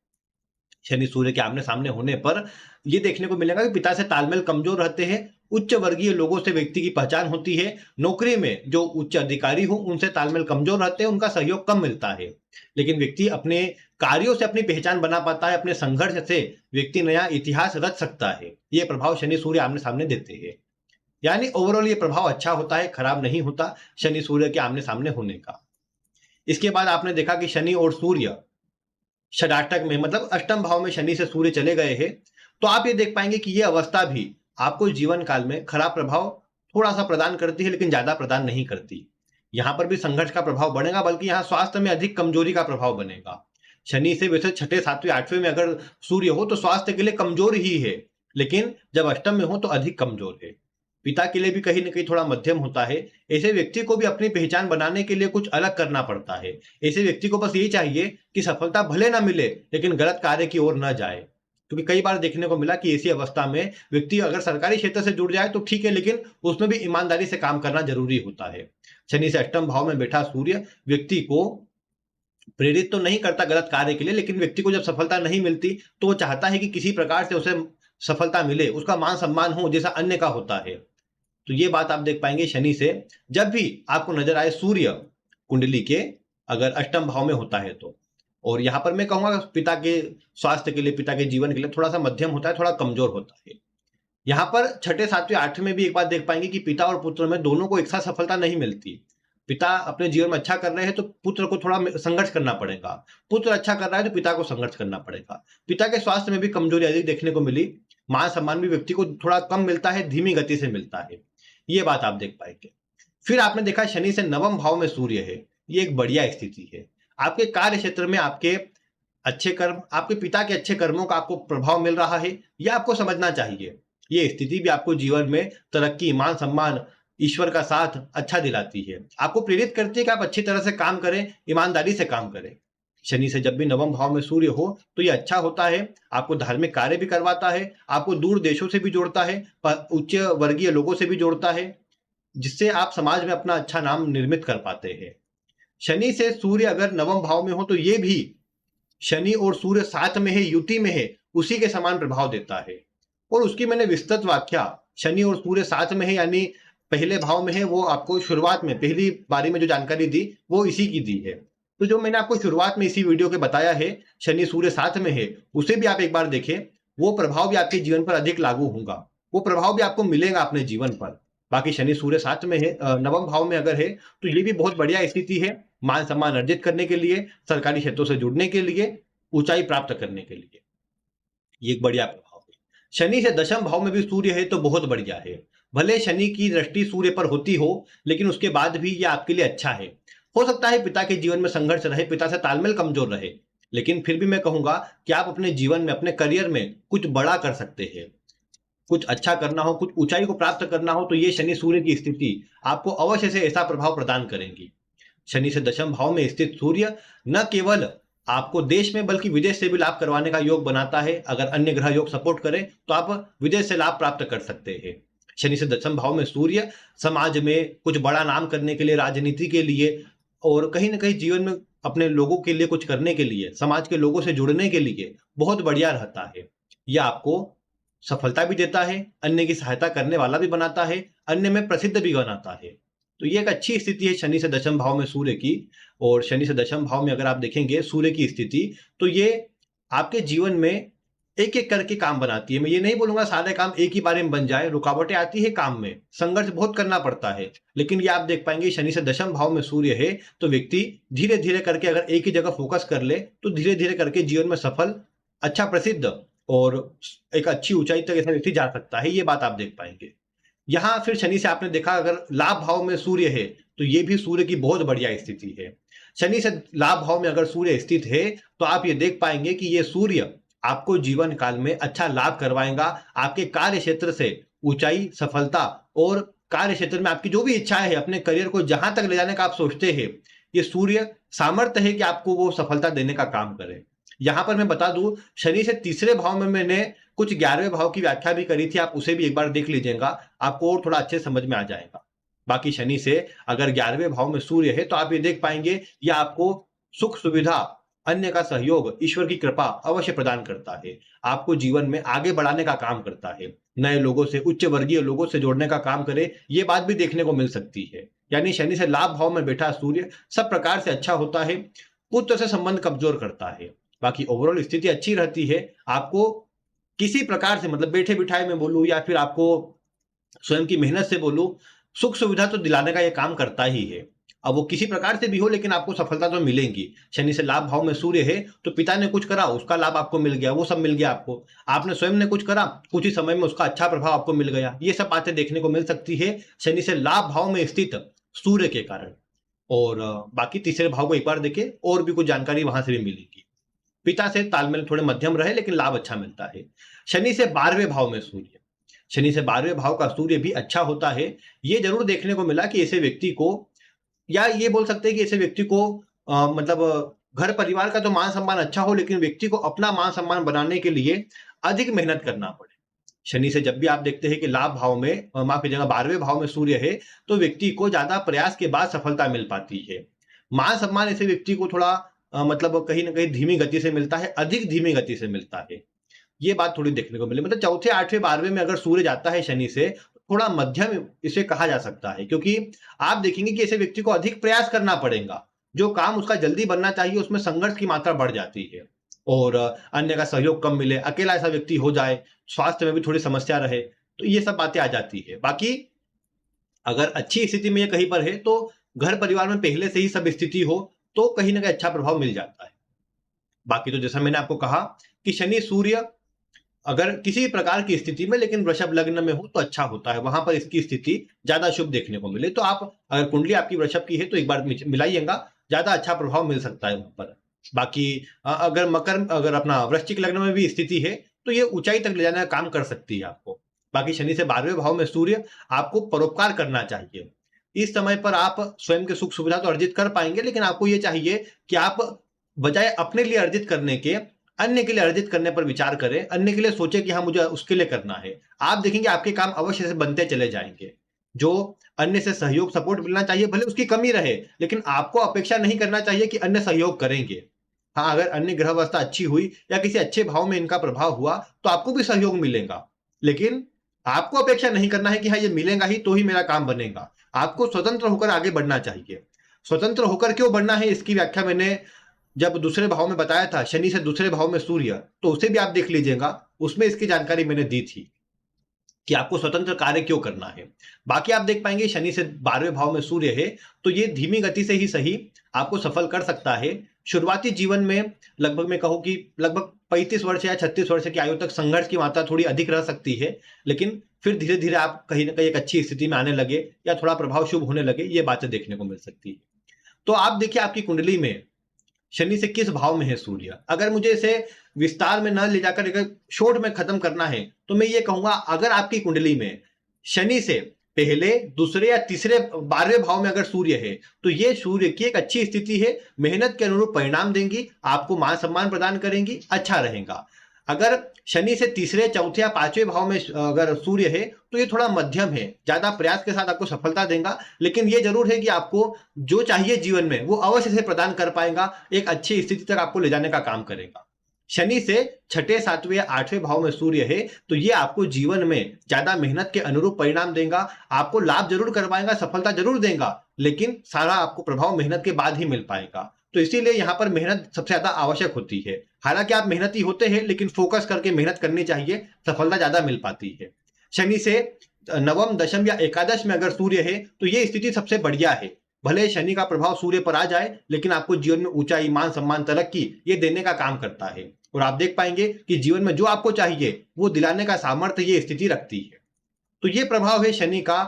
शनि सूर्य के आमने सामने होने पर यह देखने को मिलेगा कि पिता से तालमेल कमजोर रहते हैं, उच्च वर्गीय लोगों से व्यक्ति की पहचान होती है, नौकरी में जो उच्च अधिकारी हो उनसे तालमेल कमजोर रहते हैं, उनका सहयोग कम मिलता है। लेकिन व्यक्ति अपने कार्यों से अपनी पहचान बना पाता है, अपने संघर्ष से व्यक्ति नया इतिहास रच सकता है। यह प्रभाव शनि सूर्य आमने सामने देते हैं। यानी ओवरऑल ये प्रभाव अच्छा होता है, खराब नहीं होता शनि सूर्य के आमने सामने होने का। इसके बाद आपने देखा कि शनि और सूर्य षडाष्टक में, मतलब अष्टम भाव में शनि से सूर्य चले गए हैं, तो आप ये देख पाएंगे कि ये अवस्था भी आपको जीवन काल में खराब प्रभाव थोड़ा सा प्रदान करती है, लेकिन ज्यादा प्रदान नहीं करती। यहां पर भी संघर्ष का प्रभाव बनेगा, बल्कि यहां स्वास्थ्य में अधिक कमजोरी का प्रभाव बनेगा। शनि से वैसे छठे, सातवें, आठवें में अगर सूर्य हो तो स्वास्थ्य के लिए कमजोर ही है, लेकिन जब अष्टम में हो तो अधिक कमजोर है। पिता के लिए भी कहीं ना कहीं थोड़ा मध्यम होता है। ऐसे व्यक्ति को भी अपनी पहचान बनाने के लिए कुछ अलग करना पड़ता है। ऐसे व्यक्ति को बस यही चाहिए कि सफलता भले ना मिले, लेकिन गलत कार्य की ओर ना जाए। क्योंकि कई बार देखने को मिला कि ऐसी अवस्था में व्यक्ति अगर सरकारी क्षेत्र से जुड़ जाए तो ठीक है, लेकिन उसमें भी ईमानदारी से काम करना जरूरी होता है। शनि से अष्टम भाव में बैठा सूर्य व्यक्ति को प्रेरित तो नहीं करता गलत कार्य के लिए, लेकिन व्यक्ति को जब सफलता नहीं मिलती तो वो चाहता है कि किसी प्रकार से उसे सफलता मिले, उसका मान सम्मान हो जैसा अन्य का होता है। तो ये बात आप देख पाएंगे शनि से। जब भी आपको नजर आए सूर्य कुंडली के अगर अष्टम भाव में होता है तो, और यहां पर मैं कहूंगा पिता के स्वास्थ्य के लिए, पिता के जीवन के लिए थोड़ा सा मध्यम होता है, थोड़ा कमजोर होता है। यहाँ पर छठे, सातवें, आठवें में भी एक बात देख पाएंगे कि पिता और पुत्र में दोनों को एक साथ सफलता नहीं मिलती। पिता अपने जीवन में अच्छा कर रहे हैं तो पुत्र को थोड़ा संघर्ष करना पड़ेगा, पुत्र अच्छा कर रहा है तो पिता को संघर्ष करना पड़ेगा। पिता के स्वास्थ्य में भी कमजोरी अधिक देखने को मिली, मान सम्मान भी व्यक्ति को थोड़ा कम मिलता है, धीमी गति से मिलता है। ये बात आप देख पाएंगे। फिर आपने देखा शनि से नवम भाव में सूर्य है, ये एक बढ़िया स्थिति है। आपके कार्य क्षेत्र में आपके अच्छे कर्म, आपके पिता के अच्छे कर्मों का आपको प्रभाव मिल रहा है, यह आपको समझना चाहिए। ये स्थिति भी आपको जीवन में तरक्की, मान सम्मान, ईश्वर का साथ अच्छा दिलाती है, आपको प्रेरित करती है कि आप अच्छी तरह से काम करें, ईमानदारी से काम करें। शनि से जब भी नवम भाव में सूर्य हो तो यह अच्छा होता है, आपको धार्मिक कार्य भी करवाता है, आपको दूर देशों से भी जोड़ता है, उच्च वर्गीय लोगों से भी जोड़ता है, जिससे आप समाज में अपना अच्छा नाम निर्मित कर पाते हैं। शनि से सूर्य अगर नवम भाव में हो तो ये भी शनि और सूर्य साथ में है, युति में है, उसी के समान प्रभाव देता है। और उसकी मैंने विस्तृत व्याख्या शनि और सूर्य साथ में है यानी पहले भाव में है, वो आपको शुरुआत में पहली बारी में जो जानकारी दी वो इसी की दी है। तो जो मैंने आपको शुरुआत में इसी वीडियो के बताया है शनि सूर्य साथ में है, उसे भी आप एक बार देखें, वो प्रभाव भी आपके जीवन पर अधिक लागू होगा, वो प्रभाव भी आपको मिलेगा अपने जीवन पर। बाकी शनि सूर्य साथ में है, नवम भाव में अगर है तो ये भी बहुत बढ़िया स्थिति है, मान सम्मान अर्जित करने के लिए, सरकारी क्षेत्रों से जुड़ने के लिए, ऊंचाई प्राप्त करने के लिए, ये एक बढ़िया प्रभाव है। शनि से दशम भाव में भी सूर्य है तो बहुत बढ़िया है। भले शनि की दृष्टि सूर्य पर होती हो, लेकिन उसके बाद भी ये आपके लिए अच्छा है। हो सकता है पिता के जीवन में संघर्ष रहे, पिता से तालमेल कमजोर रहे, लेकिन फिर भी मैं कहूंगा कि आप अपने जीवन में, अपने करियर में कुछ बड़ा कर सकते हैं। कुछ अच्छा करना हो, कुछ ऊंचाई को प्राप्त करना हो, तो ये शनि सूर्य की स्थिति आपको अवश्य से ऐसा प्रभाव प्रदान करेंगी। शनि से दशम भाव में स्थित सूर्य न केवल आपको देश में बल्कि विदेश से भी लाभ करवाने का योग बनाता है। अगर अन्य ग्रह योग सपोर्ट करें तो आप विदेश से लाभ प्राप्त कर सकते हैं। शनि से दशम भाव में सूर्य समाज में कुछ बड़ा नाम करने के लिए, राजनीति के लिए, और कहीं ना कहीं जीवन में अपने लोगों के लिए कुछ करने के लिए, समाज के लोगों से जुड़ने के लिए बहुत बढ़िया रहता है। यह आपको सफलता भी देता है, अन्य की सहायता करने वाला भी बनाता है, अन्य में प्रसिद्ध भी बनाता है। तो ये एक अच्छी स्थिति है शनि से दशम भाव में सूर्य की। और शनि से दशम भाव में अगर आप देखेंगे सूर्य की स्थिति, तो ये आपके जीवन में एक एक करके काम बनाती है। मैं ये नहीं बोलूंगा सारे काम एक ही बारे में बन जाए, रुकावटें आती है काम में, संघर्ष बहुत करना पड़ता है। लेकिन ये आप देख पाएंगे शनि से दशम भाव में सूर्य है तो व्यक्ति धीरे धीरे करके अगर एक ही जगह फोकस कर ले तो धीरे धीरे करके जीवन में सफल, अच्छा, प्रसिद्ध और एक अच्छी ऊंचाई तक ऐसा व्यक्ति जा सकता है। ये बात आप देख पाएंगे। यहां फिर शनि से आपने देखा अगर लाभ भाव में सूर्य है तो ये भी सूर्य की बहुत बढ़िया स्थिति है। शनि से लाभ भाव में अगर सूर्य स्थित है तो आप ये देख पाएंगे कि ये सूर्य आपको जीवन काल में अच्छा लाभ करवाएगा। आपके कार्य क्षेत्र से ऊंचाई, सफलता और कार्य क्षेत्र में आपकी जो भी इच्छाएं है, अपने करियर को जहां तक ले जाने का आप सोचते हैं, ये सूर्य सामर्थ्य है कि आपको वो सफलता देने का काम करे। यहां पर मैं बता दूं, शनि से तीसरे भाव में मैंने कुछ 11वें भाव की व्याख्या भी करी थी, आप उसे भी एक बार देख लीजिएगा, आपको और थोड़ा अच्छे समझ में आ जाएगा। बाकी शनि से अगर 11वें भाव में सूर्य है तो आप ये देख पाएंगे यह आपको सुख सुविधा, अन्य का सहयोग, ईश्वर की कृपा अवश्य प्रदान करता है। आपको जीवन में आगे बढ़ाने का काम करता है, नए लोगों से, उच्च वर्गीय लोगों से जोड़ने का काम करे, ये बात भी देखने को मिल सकती है। यानी शनि से लाभ भाव में बैठा सूर्य सब प्रकार से अच्छा होता है, पुत्र से संबंध कमजोर करता है। बाकी ओवरऑल स्थिति अच्छी रहती है। आपको किसी प्रकार से, मतलब बैठे बिठाए में बोलूं या फिर आपको स्वयं की मेहनत से बोलूं, सुख सुविधा तो दिलाने का यह काम करता ही है। अब वो किसी प्रकार से भी हो लेकिन आपको सफलता तो मिलेगी। शनि से लाभ भाव में सूर्य है तो पिता ने कुछ करा, उसका लाभ आपको मिल गया, वो सब मिल गया आपको। आपने स्वयं ने कुछ करा, कुछ ही समय में उसका अच्छा प्रभाव आपको मिल गया। ये सब बातें देखने को मिल सकती है शनि से लाभ भाव में स्थित सूर्य के कारण। और बाकी तीसरे भाव को एक बार देखें, और भी कुछ जानकारी वहां से भी मिलेगी। पिता से तालमेल थोड़े मध्यम रहे लेकिन लाभ अच्छा मिलता है। शनि से 12वें भाव में सूर्य, शनि से 12वें भाव का सूर्य भी अच्छा होता है। ये जरूर देखने को मिला कि ऐसे व्यक्ति को, या ये बोल सकते हैं कि ऐसे व्यक्ति को मतलब घर परिवार का तो मान सम्मान अच्छा हो लेकिन व्यक्ति को अपना मान सम्मान बनाने के लिए अधिक मेहनत करना पड़े। शनि से जब भी आप देखते हैं कि लाभ भाव में, माफ कीजिएगा, 12वें भाव में सूर्य है तो व्यक्ति को ज्यादा प्रयास के बाद सफलता मिल पाती है। मान सम्मान ऐसे व्यक्ति को थोड़ा मतलब कहीं ना कहीं धीमी गति से मिलता है, अधिक धीमी गति से मिलता है। ये बात थोड़ी देखने को मिली। मतलब चौथे, 8वें, 12वें में अगर सूर्य जाता है शनि से, थोड़ा मध्यम इसे कहा जा सकता है, क्योंकि आप देखेंगे कि ऐसे व्यक्ति को अधिक प्रयास करना पड़ेगा। जो काम उसका जल्दी बनना चाहिए उसमें संघर्ष की मात्रा बढ़ जाती है और अन्य का सहयोग कम मिले, अकेला ऐसा व्यक्ति हो जाए, स्वास्थ्य में भी थोड़ी समस्या रहे, तो ये सब बातें आ जाती है। बाकी अगर अच्छी स्थिति में ये कहीं पर है तो घर परिवार में पहले से ही सब स्थिति हो तो कहीं ना कहीं अच्छा प्रभाव मिल जाता है। बाकी तो जैसा मैंने आपको कहा कि शनि सूर्य अगर किसी प्रकार की स्थिति में, लेकिन वृषभ लग्न में हो तो अच्छा होता है, वहां पर इसकी स्थिति ज्यादा शुभ देखने को मिले। तो आप अगर कुंडली आपकी वृषभ की है तो एक बार मिलाइएगा, ज्यादा अच्छा प्रभाव मिल सकता है वहां पर। बाकी अगर मकर, अगर अपना वृश्चिक लग्न में भी स्थिति है तो ये ऊंचाई तक ले जाने का काम कर सकती है आपको। बाकी शनि से 12वें भाव में सूर्य, आपको परोपकार करना चाहिए। इस समय पर आप स्वयं के सुख सुविधा तो अर्जित कर पाएंगे लेकिन आपको ये चाहिए कि आप बजाय अपने लिए अर्जित करने के अन्य के लिए अर्जित करने पर विचार करें, अन्य के लिए सोचे कि हाँ मुझे उसके लिए करना है। आप देखेंगे आपके काम अवश्य से बनते चले जाएंगे। जो अन्य से सहयोग, सपोर्ट मिलना चाहिए, भले उसकी कमी रहे लेकिन आपको अपेक्षा नहीं करना चाहिए कि अन्य सहयोग करेंगे। हाँ, अगर अन्य ग्रह अवस्था अच्छी हुई या किसी अच्छे भाव में इनका प्रभाव हुआ तो आपको भी सहयोग मिलेगा, लेकिन आपको अपेक्षा नहीं करना है कि हाँ ये मिलेगा ही तो ही मेरा काम बनेगा। आपको स्वतंत्र होकर आगे बढ़ना चाहिए। स्वतंत्र होकर क्यों बढ़ना है इसकी व्याख्या मैंने जब दूसरे भाव में बताया था, शनि से दूसरे भाव में सूर्य, तो उसे भी आप देख लीजिएगा, उसमें इसकी जानकारी मैंने दी थी कि आपको स्वतंत्र कार्य क्यों करना है। बाकी आप देख पाएंगे शनि से 12वें भाव में सूर्य है तो ये धीमी गति से ही सही आपको सफल कर सकता है। शुरुआती जीवन में लगभग मैं कहूँ कि लगभग 35 वर्ष या 36 वर्ष की आयु तक संघर्ष की मात्रा थोड़ी अधिक रह सकती है, लेकिन फिर धीरे धीरे आप कहीं ना कहीं एक अच्छी स्थिति में आने लगे या थोड़ा प्रभाव शुभ होने लगे, ये बातें देखने को मिल सकती है। तो आप देखिए आपकी कुंडली में शनि से किस भाव में है सूर्य। अगर मुझे इसे विस्तार में न ले जाकर एक शॉर्ट में खत्म करना है तो मैं ये कहूंगा, अगर आपकी कुंडली में शनि से पहले, दूसरे या तीसरे, 12वें भाव में अगर सूर्य है तो ये सूर्य की एक अच्छी स्थिति है, मेहनत के अनुरूप परिणाम देंगी, आपको मान सम्मान प्रदान करेंगी, अच्छा रहेगा। अगर शनि से तीसरे, चौथे या पांचवें भाव में अगर सूर्य है तो ये थोड़ा मध्यम है, ज्यादा प्रयास के साथ आपको सफलता देगा, लेकिन ये जरूर है कि आपको जो चाहिए जीवन में वो अवश्य से प्रदान कर पाएगा, एक अच्छी स्थिति तक आपको ले जाने का काम करेगा। शनि से छठे, सातवें या आठवें भाव में सूर्य है तो ये आपको जीवन में ज्यादा मेहनत के अनुरूप परिणाम देगा, आपको लाभ जरूर करवाएगा, सफलता जरूर देगा, लेकिन सारा आपको प्रभाव मेहनत के बाद ही मिल पाएगा। तो इसीलिए यहाँ पर मेहनत सबसे ज्यादा आवश्यक होती है। हालांकि आप मेहनती होते हैं, लेकिन फोकस करके मेहनत करनी चाहिए, सफलता ज्यादा मिल पाती है। शनि से नवम, दशम या एकादश में अगर सूर्य है तो ये स्थिति सबसे बढ़िया है। भले शनि का प्रभाव सूर्य पर आ जाए, लेकिन आपको जीवन में ऊंचाई, मान सम्मान, तरक्की ये देने का काम करता है, और आप देख पाएंगे कि जीवन में जो आपको चाहिए वो दिलाने का सामर्थ्य ये स्थिति रखती है। तो ये प्रभाव है शनि का,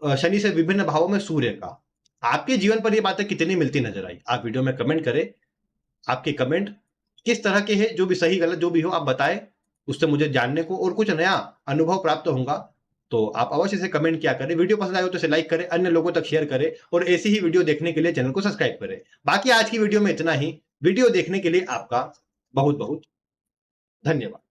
शनि से विभिन्न भावों में सूर्य का। आपके जीवन पर ये बातें कितनी मिलती नजर आई, आप वीडियो में कमेंट करें। आपके कमेंट किस तरह के हैं, जो भी सही गलत जो भी हो आप बताएं, उससे मुझे जानने को और कुछ नया अनुभव प्राप्त होगा। तो आप अवश्य से कमेंट किया करें। वीडियो पसंद आए हो तो इसे लाइक करें, अन्य लोगों तक शेयर करें, और ऐसी ही वीडियो देखने के लिए चैनल को सब्सक्राइब करें। बाकी आज की वीडियो में इतना ही। वीडियो देखने के लिए आपका बहुत बहुत धन्यवाद।